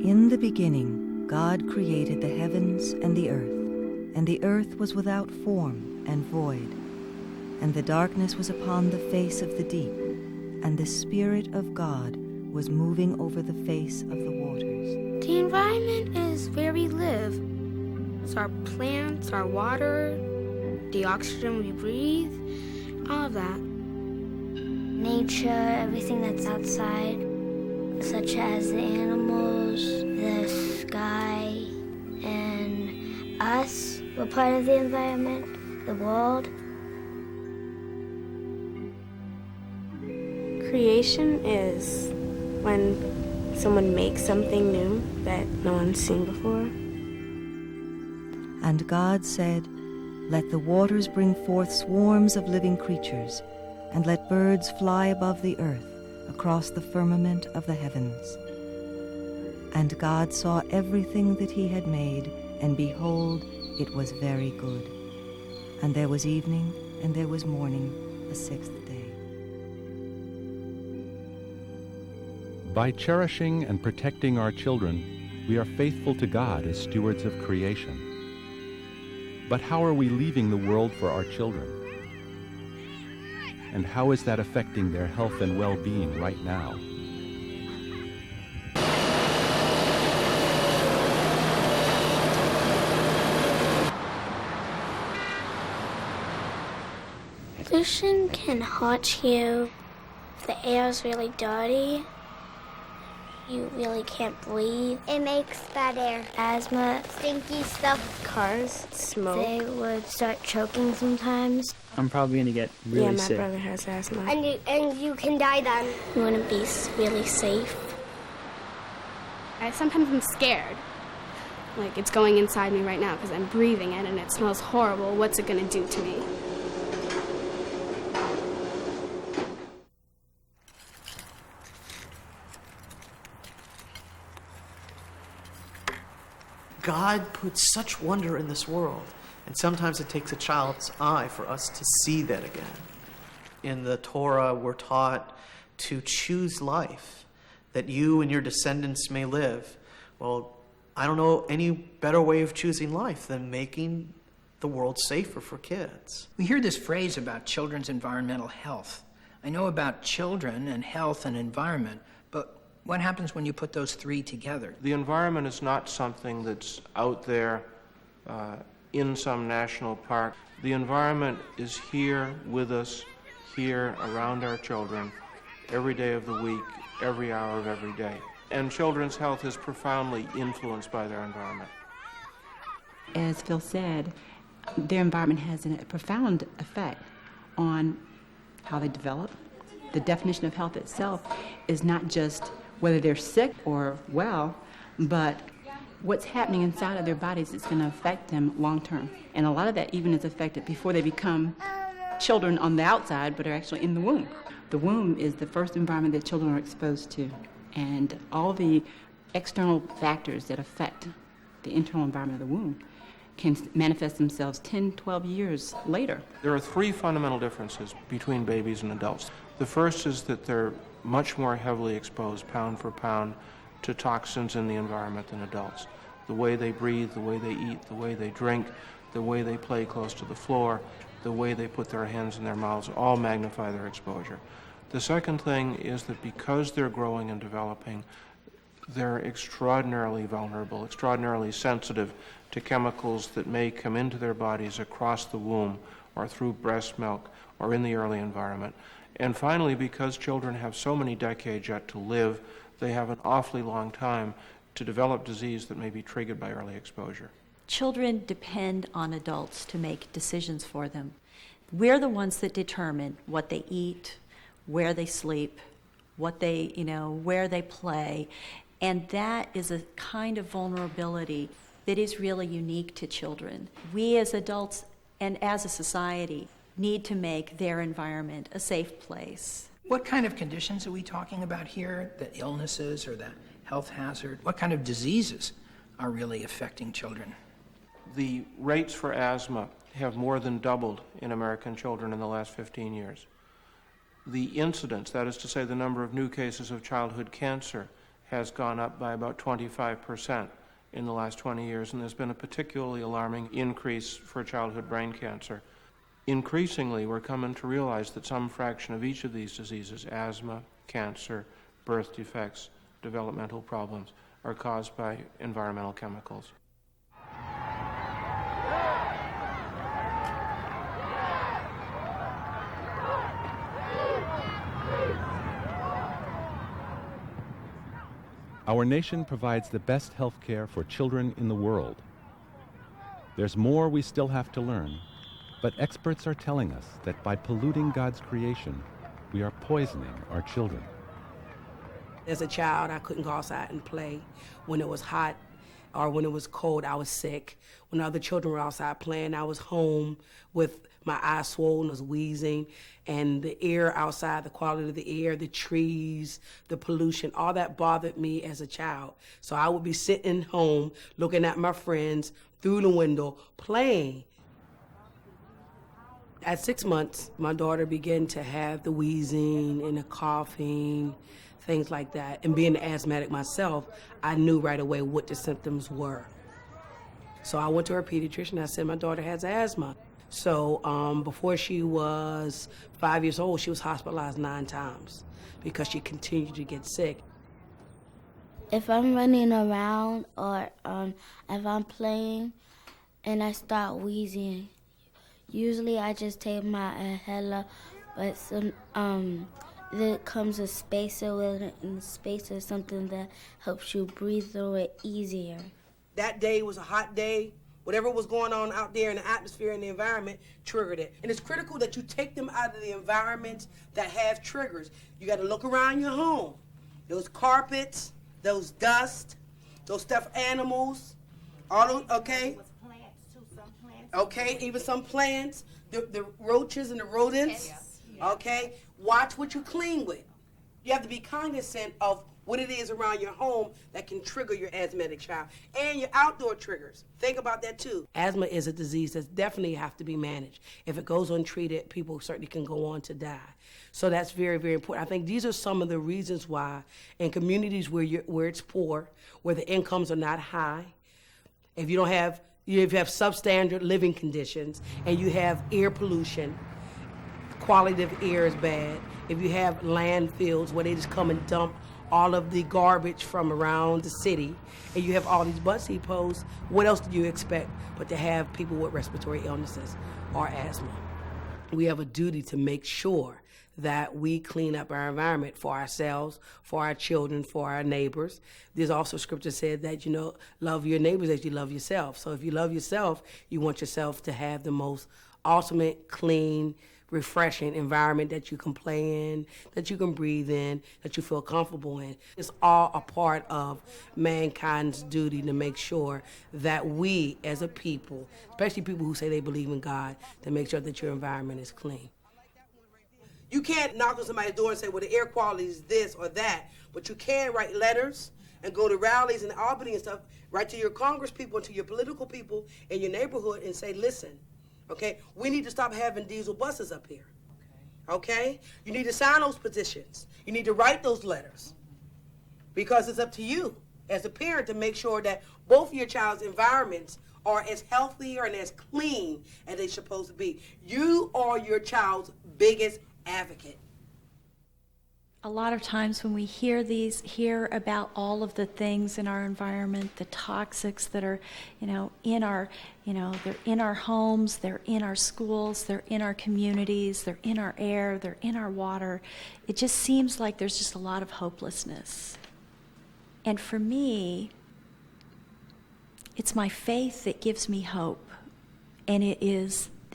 In the beginning, God created the heavens and the earth was without form and void, and the darkness was upon the face of the deep, and the Spirit of God was moving over the face of the waters. The environment is where we live. It's our plants, our water, the oxygen we breathe, all of that. Nature, everything that's outside, such as the animals, the sky, and us. We're part of the environment, the world. Creation is when someone makes something new that no one's seen before. And God said, "Let the waters bring forth swarms of living creatures, and let birds fly above the earth across the firmament of the heavens." And God saw everything that he had made, and behold, it was very good. And there was evening, and there was morning, the sixth day. By cherishing and protecting our children, we are faithful to God as stewards of creation. But how are we leaving the world for our children? And how is that affecting their health and well-being right now? Pollution can haunt you. If the air is really dirty, you really can't breathe. It makes bad air. Asthma, stinky stuff. Cars, smoke. They would start choking sometimes. I'm probably going to get really sick. Yeah, my brother has asthma. And you can die then. You want to be really safe. Sometimes I'm scared. Like it's going inside me right now because I'm breathing it and it smells horrible. What's it going to do to me? God puts such wonder in this world, and sometimes it takes a child's eye for us to see that again. In the Torah, we're taught to choose life, that you and your descendants may live. Well, I don't know any better way of choosing life than making the world safer for kids. We hear this phrase about children's environmental health. I know about children and health and environment, but what happens when you put those three together? The environment is not something that's out there in some national park. The environment is here with us, here around our children, every day of the week, every hour of every day. And children's health is profoundly influenced by their environment. As Phil said, their environment has a profound effect on how they develop. The definition of health itself is not just whether they're sick or well, but what's happening inside of their bodies is going to affect them long term. And a lot of that even is affected before they become children on the outside, but are actually in the womb. The womb is the first environment that children are exposed to. And all the external factors that affect the internal environment of the womb can manifest themselves 10, 12 years later. There are three fundamental differences between babies and adults. The first is that they're much more heavily exposed, pound for pound, to toxins in the environment than adults. The way they breathe, the way they eat, the way they drink, the way they play close to the floor, the way they put their hands in their mouths, all magnify their exposure. The second thing is that because they're growing and developing, they're extraordinarily vulnerable, extraordinarily sensitive to chemicals that may come into their bodies across the womb or through breast milk or in the early environment. And finally, because children have so many decades yet to live, they have an awfully long time to develop disease that may be triggered by early exposure. Children depend on adults to make decisions for them. We're the ones that determine what they eat, where they sleep, what they, where they play. And that is a kind of vulnerability that is really unique to children. We as adults and as a society need to make their environment a safe place. What kind of conditions are we talking about here? The illnesses or the health hazard? What kind of diseases are really affecting children? The rates for asthma have more than doubled in American children in the last 15 years. The incidence, that is to say the number of new cases of childhood cancer, has gone up by about 25% in the last 20 years, and there's been a particularly alarming increase for childhood brain cancer. Increasingly, we're coming to realize that some fraction of each of these diseases, asthma, cancer, birth defects, developmental problems, are caused by environmental chemicals. Our nation provides the best health care for children in the world. There's more we still have to learn, but experts are telling us that by polluting God's creation, we are poisoning our children. As a child, I couldn't go outside and play. When it was hot or when it was cold, I was sick. When other children were outside playing, I was home with my eyes swollen, I was wheezing, and the air outside, the quality of the air, the trees, the pollution, all that bothered me as a child. So I would be sitting home looking at my friends through the window playing. At 6 months, my daughter began to have the wheezing and the coughing, things like that. And being an asthmatic myself, I knew right away what the symptoms were. So I went to her pediatrician. I said, my daughter has asthma. So before she was 5 years old, she was hospitalized 9 times because she continued to get sick. If I'm running around or if I'm playing and I start wheezing, usually I just take my inhaler, but there comes a spacer with it, and the spacer is something that helps you breathe through it easier. That day was a hot day. Whatever was going on out there in the atmosphere and the environment triggered it. And it's critical that you take them out of the environments that have triggers. You got to look around your home. Those carpets, those dust, those stuffed animals, all those, okay? Okay, even some plants, the roaches and the rodents, okay? Watch what you clean with. You have to be cognizant of what it is around your home that can trigger your asthmatic child and your outdoor triggers. Think about that too. Asthma is a disease that definitely have to be managed. If it goes untreated, people certainly can go on to die. So that's very, very important. I think these are some of the reasons why in communities where it's poor, where the incomes are not high, if you have substandard living conditions and you have air pollution, quality of air is bad, if you have landfills where they just come and dump all of the garbage from around the city, and you have all these bus depots, what else do you expect but to have people with respiratory illnesses or asthma? We have a duty to make sure that we clean up our environment for ourselves, for our children, for our neighbors. There's also scripture said that, love your neighbors as you love yourself. So if you love yourself, you want yourself to have the most ultimate, clean, refreshing environment that you can play in, that you can breathe in, that you feel comfortable in. It's all a part of mankind's duty to make sure that we as a people, especially people who say they believe in God, to make sure that your environment is clean. You can't knock on somebody's door and say, well, the air quality is this or that, but you can write letters and go to rallies in Albany and stuff, write to your Congress people and to your political people in your neighborhood and say, listen, okay, we need to stop having diesel buses up here. Okay? You need to sign those petitions. You need to write those letters. Because it's up to you as a parent to make sure that both of your child's environments are as healthy and as clean as they're supposed to be. You are your child's biggest advocate. A lot of times when we hear about all of the things in our environment, the toxics that are, in our, they're in our homes, they're in our schools, they're in our communities, they're in our air, they're in our water. It just seems like there's just a lot of hopelessness. And for me, it's my faith that gives me hope. And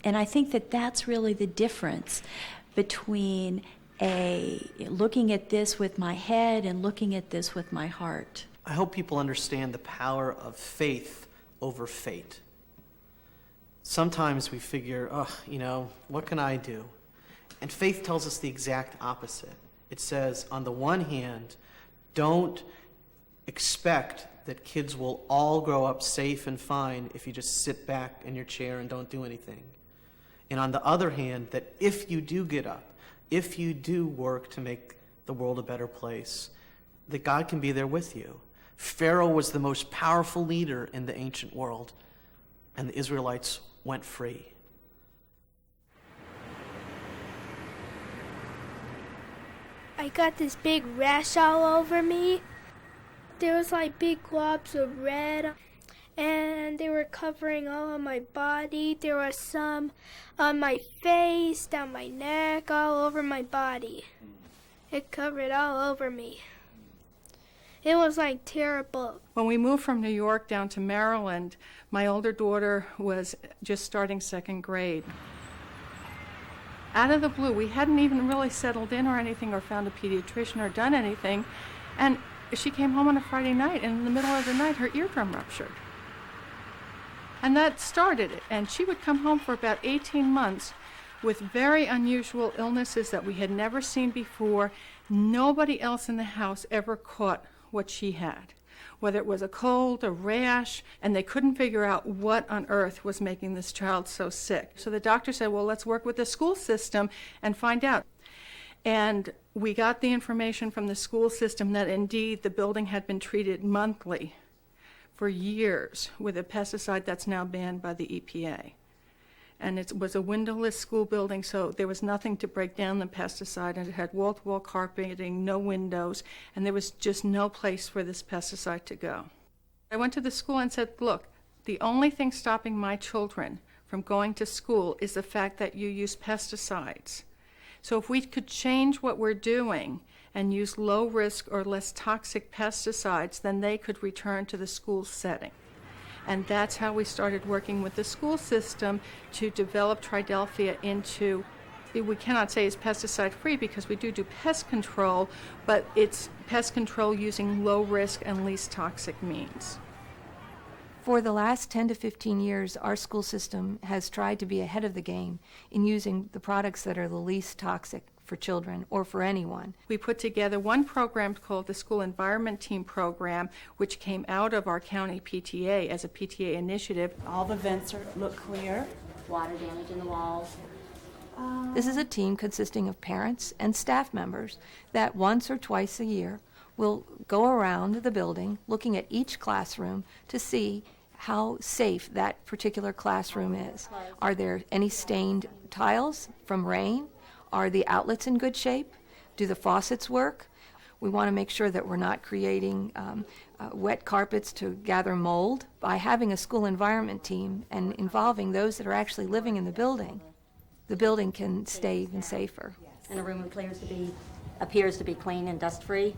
I think that that's really the difference between looking at this with my head and looking at this with my heart. I hope people understand the power of faith over fate. Sometimes we figure, what can I do? And faith tells us the exact opposite. It says, on the one hand, don't expect that kids will all grow up safe and fine if you just sit back in your chair and don't do anything. And on the other hand, that if you do get up, if you do work to make the world a better place, that God can be there with you. Pharaoh was the most powerful leader in the ancient world, and the Israelites went free. I got this big rash all over me. There was like big globs of red, and they were covering all of my body. There was some on my face, down my neck, all over my body. It covered all over me. It was like terrible. When we moved from New York down to Maryland, my older daughter was just starting second grade. Out of the blue, we hadn't even really settled in or anything or found a pediatrician or done anything, and she came home on a Friday night, and in the middle of the night, her eardrum ruptured. And that started it, and she would come home for about 18 months with very unusual illnesses that we had never seen before. Nobody else in the house ever caught what she had, whether it was a cold, a rash, and they couldn't figure out what on earth was making this child so sick. So the doctor said, well, let's work with the school system and find out. And we got the information from the school system that indeed the building had been treated monthly for years with a pesticide that's now banned by the EPA. And it was a windowless school building, so there was nothing to break down the pesticide, and it had wall-to-wall carpeting, no windows, and there was just no place for this pesticide to go. I went to the school and said, look, the only thing stopping my children from going to school is the fact that you use pesticides. So if we could change what we're doing and use low-risk or less toxic pesticides, then they could return to the school setting. And that's how we started working with the school system to develop Triadelphia into, we cannot say it's pesticide-free because we do pest control, but it's pest control using low-risk and least toxic means. For the last 10 to 15 years, our school system has tried to be ahead of the game in using the products that are the least toxic for children or for anyone. We put together one program called the School Environment Team Program, which came out of our county PTA as a PTA initiative. All the vents look clear. Water damage in the walls. This is a team consisting of parents and staff members that once or twice a year will go around the building looking at each classroom to see how safe that particular classroom is. Are there any stained tiles from rain? Are the outlets in good shape? Do the faucets work? We want to make sure that we're not creating wet carpets to gather mold. By having a school environment team and involving those that are actually living in the building can stay even safer. And the room appears to be clean and dust-free.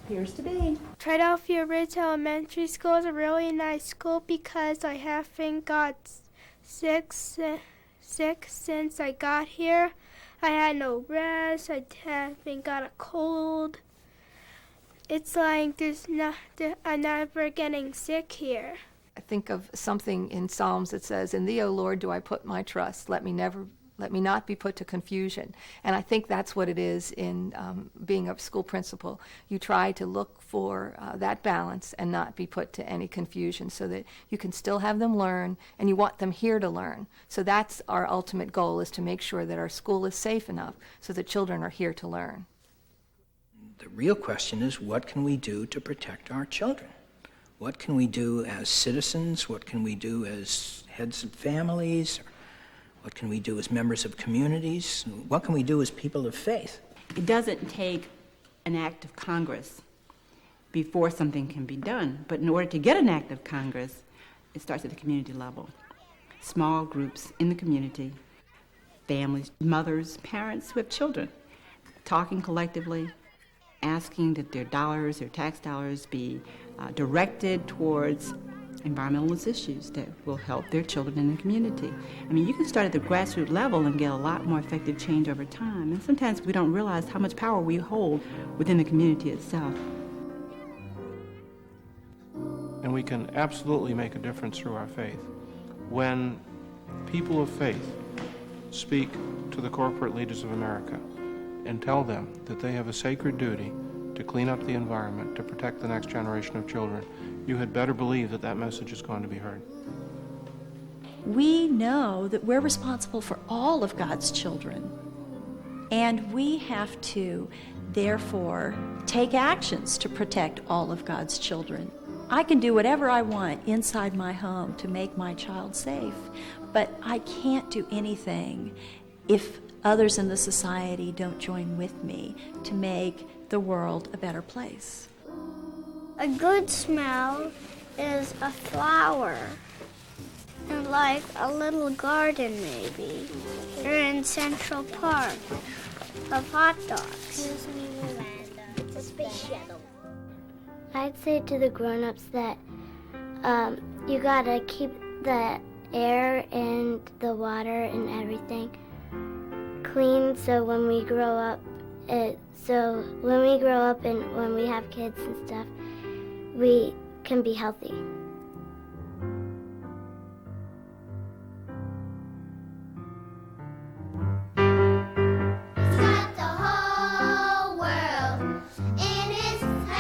Appears to be. Triadelphia Ridge Elementary School is a really nice school because I haven't got sick since I got here. I had no rest. I haven't got a cold. It's like I'm never getting sick here. I think of something in Psalms that says, "In thee, O Lord, do I put my trust. Let me not be put to confusion." And I think that's what it is in being a school principal. You try to look for that balance and not be put to any confusion so that you can still have them learn, and you want them here to learn. So that's our ultimate goal, is to make sure that our school is safe enough so that children are here to learn. The real question is, what can we do to protect our children? What can we do as citizens? What can we do as heads of families? What can we do as members of communities? What can we do as people of faith? It doesn't take an act of Congress before something can be done. But in order to get an act of Congress, it starts at the community level. Small groups in the community, families, mothers, parents who have children, talking collectively, asking that their dollars, their tax dollars, be directed towards environmentalist issues that will help their children in the community. I mean, you can start at the grassroots level and get a lot more effective change over time. And sometimes we don't realize how much power we hold within the community itself. And we can absolutely make a difference through our faith. When people of faith speak to the corporate leaders of America and tell them that they have a sacred duty to clean up the environment, to protect the next generation of children, you had better believe that that message is going to be heard. We know that we're responsible for all of God's children. And we have to, therefore, take actions to protect all of God's children. I can do whatever I want inside my home to make my child safe, but I can't do anything if others in the society don't join with me to make the world a better place. A good smell is a flower, and like a little garden maybe, or in Central Park, of hot dogs. Excuse me, Miranda, it's a space shuttle. I'd say to the grown-ups that you gotta keep the air and the water and everything clean, so when we grow up, and when we have kids and stuff, we can be healthy.